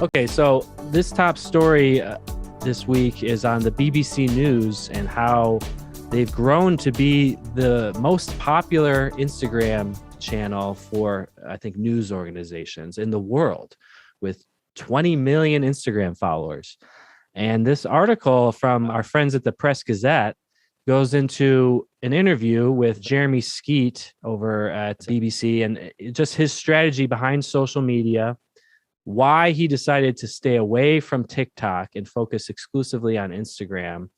Okay, so this top story this week is on the BBC News and how they've grown to be the most popular Instagram channel for, I think, news organizations in the world with 20 million Instagram followers. And this article from our friends at the Press Gazette goes into an interview with Jeremy Skeet over at BBC and just his strategy behind social media, why he decided to stay away from TikTok and focus exclusively on Instagram.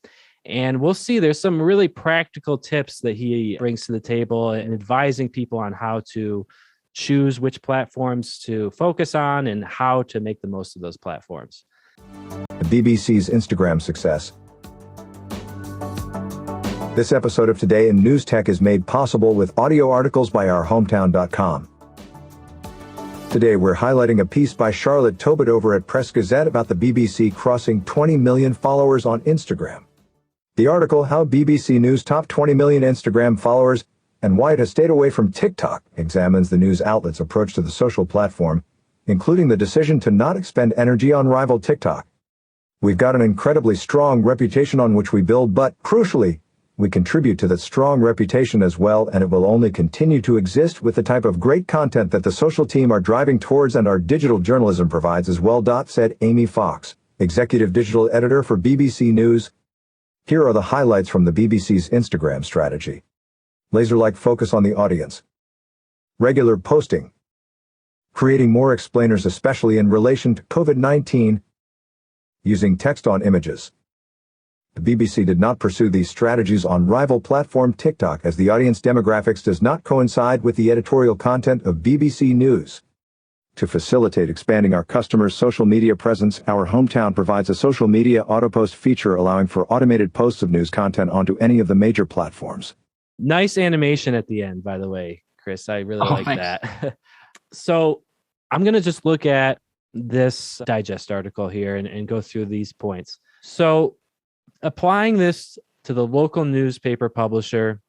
And we'll see there's some really practical tips that he brings to the table and advising people on how to choose which platforms to focus on and how to make the most of those platforms. The BBC's Instagram success. This episode of Today in News Tech is made possible with audio articles by ourhometown.com. Today we're highlighting a piece by Charlotte Tobit over at Press Gazette about the BBC crossing 20 million followers on Instagram. The article, How BBC News Top 20 Million Instagram Followers and Why It Has Stayed Away from TikTok, examines the news outlet's approach to the social platform, including the decision to not expend energy on rival TikTok. We've got an incredibly strong reputation on which we build, but, crucially, we contribute to that strong reputation as well, and it will only continue to exist with the type of great content that the social team are driving towards and our digital journalism provides as well, said Amy Fox, executive digital editor for BBC News. Here are the highlights from the BBC's Instagram strategy. Laser-like focus on the audience. Regular posting. Creating more explainers, especially in relation to COVID-19. Using text on images. The BBC did not pursue these strategies on rival platform TikTok as the audience demographics does not coincide with the editorial content of BBC News. To facilitate expanding our customers' social media presence, Our Hometown provides a social media auto-post feature allowing for automated posts of news content onto any of the major platforms. Nice animation at the end, by the way, Chris. I really like thanks. that. So I'm going to just look at this digest article here and go through these points. So applying this to the local newspaper publisher,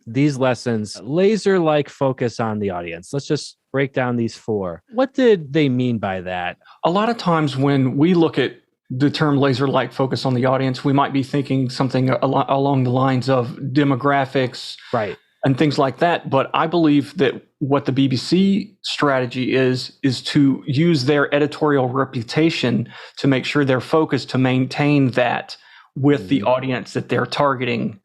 these lessons, laser-like focus on the audience. Let's just break down these four. What did they mean by that? A lot of times when we look at the term laser-like focus on the audience, we might be thinking something along the lines of demographics, Right. and things like that. But I believe that what the BBC strategy is to use their editorial reputation to make sure they're focused to maintain that with the audience that they're targeting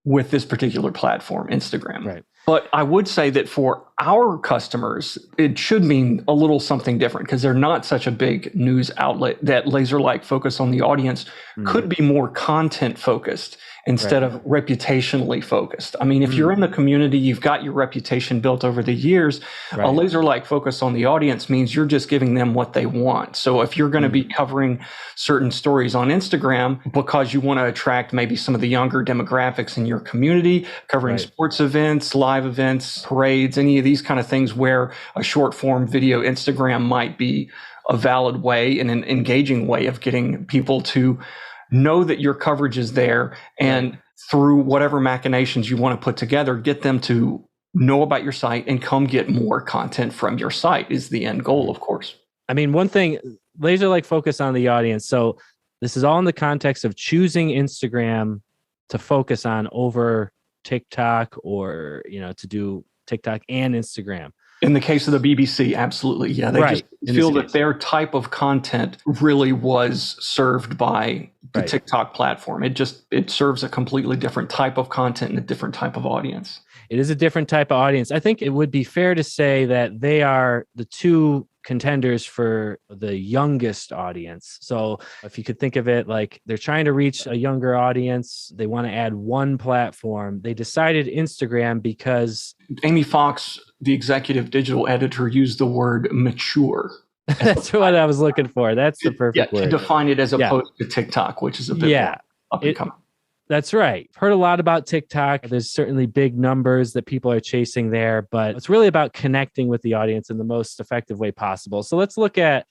with this particular platform, Instagram. Right. But I would say that for our customers, it should mean a little something different because they're not such a big news outlet. That laser-like focus on the audience could be more content focused instead of reputationally focused. I mean, if you're in the community, you've got your reputation built over the years, a laser-like focus on the audience means you're just giving them what they want. So if you're going to be covering certain stories on Instagram because you want to attract maybe some of the younger demographics in your community, covering sports events, live events, parades, any of these kind of things where a short form video Instagram might be a valid way and an engaging way of getting people to know that your coverage is there, and through whatever machinations you want to put together, get them to know about your site and come get more content from your site is the end goal, of course. I mean, one thing, laser-like focus on the audience. So this is all in the context of choosing Instagram to focus on over TikTok, or, to do TikTok and Instagram. In the case of the BBC, absolutely. Yeah, they just feel that their type of content really was served by the TikTok platform. It serves a completely different type of content and a different type of audience. It is a different type of audience. I think it would be fair to say that they are the two contenders for the youngest audience. So if you could think of it like they're trying to reach a younger audience, they want to add one platform. They decided Instagram because Amy Fox, the executive digital editor, used the word mature. That's what I was looking for. That's the perfect word. To define it as opposed to TikTok, which is a bit more up and coming. That's right. Heard a lot about TikTok. There's certainly big numbers that people are chasing there, but it's really about connecting with the audience in the most effective way possible. So let's look at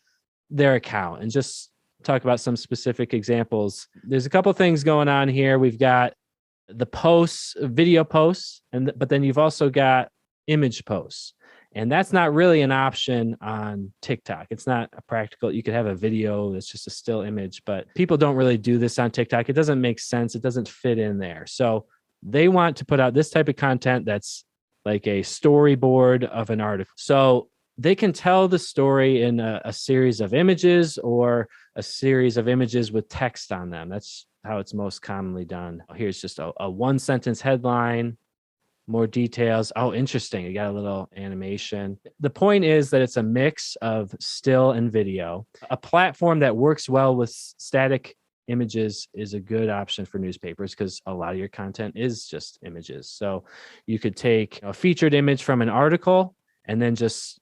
their account and just talk about some specific examples. There's a couple things going on here. We've got the posts, video posts, but then you've also got image posts. And that's not really an option on TikTok. It's not a practical. You could have a video that's just a still image, but people don't really do this on TikTok. It doesn't make sense. It doesn't fit in there. So they want to put out this type of content that's like a storyboard of an article. So they can tell the story in a series of images or a series of images with text on them. That's how it's most commonly done. Here's just a one sentence headline, more details. Oh, interesting. You got a little animation. The point is that it's a mix of still and video. A platform that works well with static images is a good option for newspapers because a lot of your content is just images. So you could take a featured image from an article and then just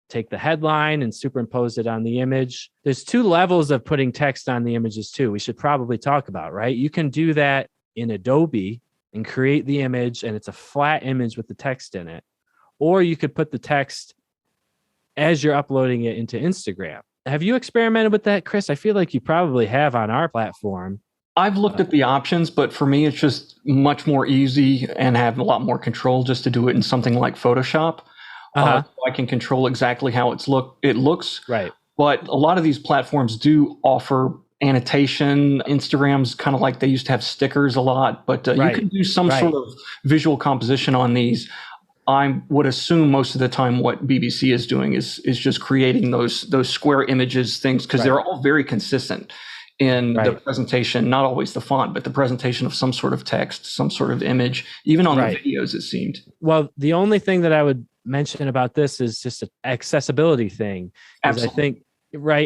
take the headline and superimpose it on the image. There's two levels of putting text on the images too. We should probably talk about, right? You can do that in Adobe and create the image and it's a flat image with the text in it. Or you could put the text as you're uploading it into Instagram. Have you experimented with that, Chris? I feel like you probably have on our platform. I've looked at the options, but for me, it's just much more easy and have a lot more control just to do it in something like Photoshop. So I can control exactly how it looks. Right. But a lot of these platforms do offer annotation. Instagram's kind of like they used to have stickers a lot, but you can do some sort of visual composition on these. I would assume most of the time what BBC is doing is just creating those square images things because they're all very consistent in the presentation, not always the font, but the presentation of some sort of text, some sort of image, even on the videos, it seemed. Well, the only thing that I would mention about this is just an accessibility thing. Absolutely. I think,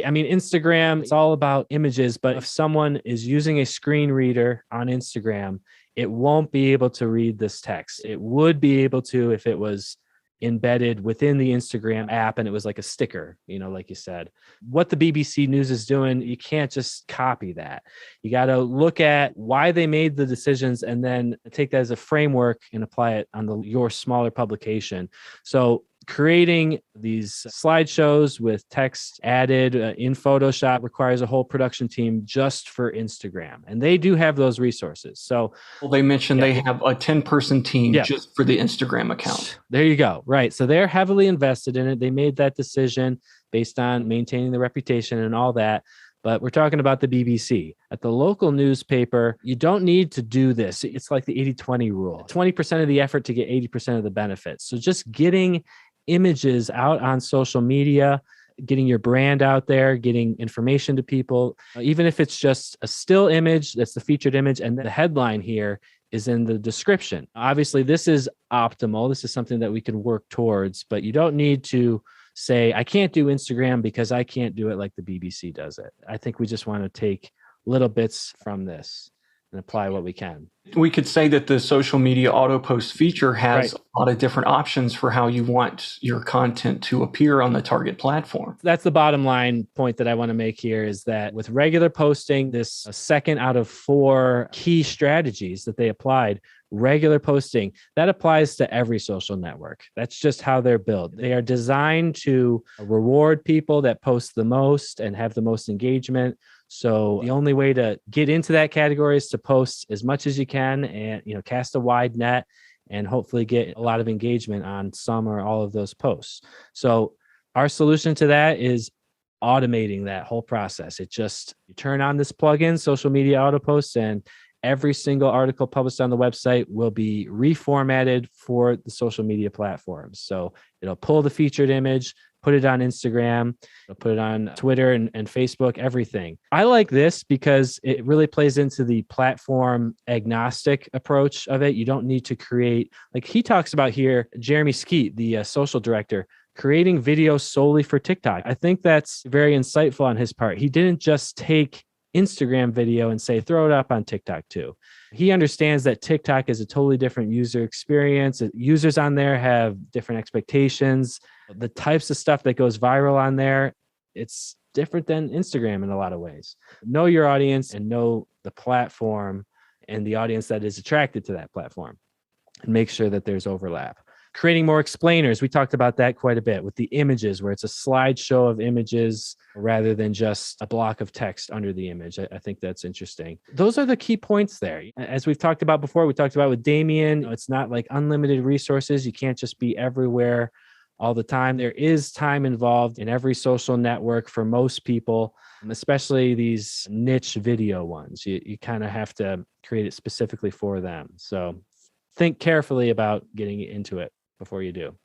I mean, Instagram, it's all about images, but if someone is using a screen reader on Instagram, it won't be able to read this text. It would be able to if it was embedded within the Instagram app and it was like a sticker, like you said. What the BBC News is doing, you can't just copy that. You got to look at why they made the decisions and then take that as a framework and apply it on your smaller publication. So creating these slideshows with text added in Photoshop requires a whole production team just for Instagram. And they do have those resources. So they mentioned they have a 10-person team just for the Instagram account. There you go. Right. So they're heavily invested in it. They made that decision based on maintaining the reputation and all that. But we're talking about the BBC. At the local newspaper, you don't need to do this. It's like the 80-20 rule. 20% of the effort to get 80% of the benefits. So just getting images out on social media, getting your brand out there, getting information to people, even if it's just a still image, that's the featured image, and the headline here is in the description. Obviously, this is optimal. This is something that we can work towards, but you don't need to say, I can't do Instagram because I can't do it like the BBC does it. I think we just want to take little bits from this and apply what we can. We could say that the social media auto post feature has a lot of different options for how you want your content to appear on the target platform. That's the bottom line point that I want to make here is that with regular posting, this second out of 4 key strategies that they applied, regular posting, that applies to every social network. That's just how they're built. They are designed to reward people that post the most and have the most engagement. So the only way to get into that category is to post as much as you can and, cast a wide net and hopefully get a lot of engagement on some or all of those posts. So our solution to that is automating that whole process. You turn on this plugin, social media auto posts, and every single article published on the website will be reformatted for the social media platforms. So it'll pull the featured image, put it on Instagram, put it on Twitter and Facebook, everything. I like this because it really plays into the platform agnostic approach of it. You don't need to create, like he talks about here, Jeremy Skeet, the social director, creating videos solely for TikTok. I think that's very insightful on his part. He didn't just take Instagram video and say, throw it up on TikTok too. He understands that TikTok is a totally different user experience. Users on there have different expectations. The types of stuff that goes viral on there, it's different than Instagram in a lot of ways. Know your audience and know the platform and the audience that is attracted to that platform and make sure that there's overlap. Creating more explainers. We talked about that quite a bit with the images, where it's a slideshow of images rather than just a block of text under the image. I think that's interesting. Those are the key points there. As we've talked about before, we talked about with Damien, it's not like unlimited resources. You can't just be everywhere all the time. There is time involved in every social network for most people, especially these niche video ones. You kind of have to create it specifically for them. So think carefully about getting into it before you do.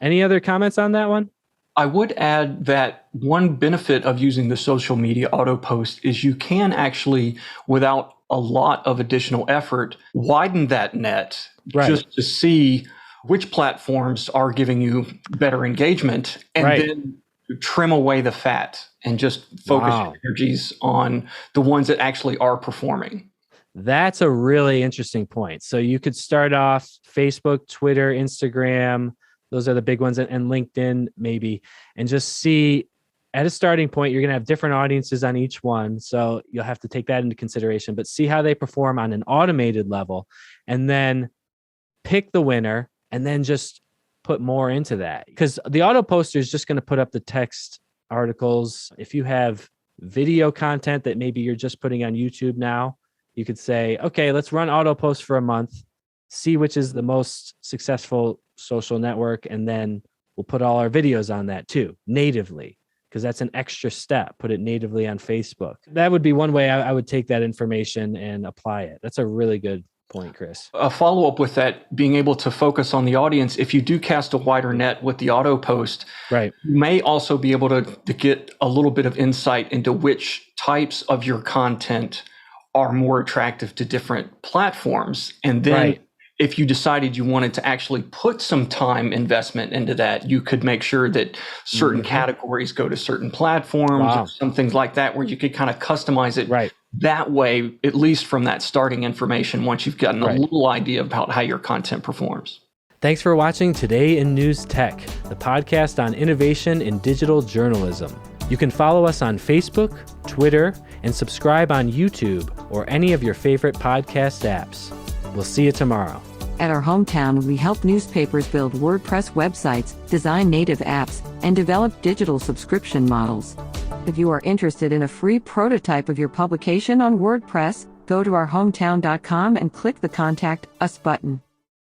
Any other comments on that one? I would add that one benefit of using the social media auto post is you can actually, without a lot of additional effort, widen that net just to see which platforms are giving you better engagement, and then trim away the fat and just focus your energies on the ones that actually are performing. That's a really interesting point. So you could start off Facebook, Twitter, Instagram. Those are the big ones, and LinkedIn maybe, and just see at a starting point, you're going to have different audiences on each one. So you'll have to take that into consideration, but see how they perform on an automated level, and then pick the winner, and then just put more into that. Because the auto poster is just going to put up the text articles. If you have video content that maybe you're just putting on YouTube now, you could say, okay, let's run auto post for a month, see which is the most successful social network, and then we'll put all our videos on that too, natively, because that's an extra step. Put it natively on Facebook. That would be one way I would take that information and apply it. That's a really good point, Chris. A follow-up with that, being able to focus on the audience, if you do cast a wider net with the auto post, you may also be able to get a little bit of insight into which types of your content are more attractive to different platforms. And then if you decided you wanted to actually put some time investment into that, you could make sure that certain categories go to certain platforms, or some things like that, where you could kind of customize it that way, at least from that starting information, once you've gotten a little idea about how your content performs. Thanks for watching Today in News Tech, the podcast on innovation in digital journalism. You can follow us on Facebook, Twitter, and subscribe on YouTube or any of your favorite podcast apps. We'll see you tomorrow. At our hometown, we help newspapers build WordPress websites, design native apps, and develop digital subscription models. If you are interested in a free prototype of your publication on WordPress, go to ourhometown.com and click the Contact Us button.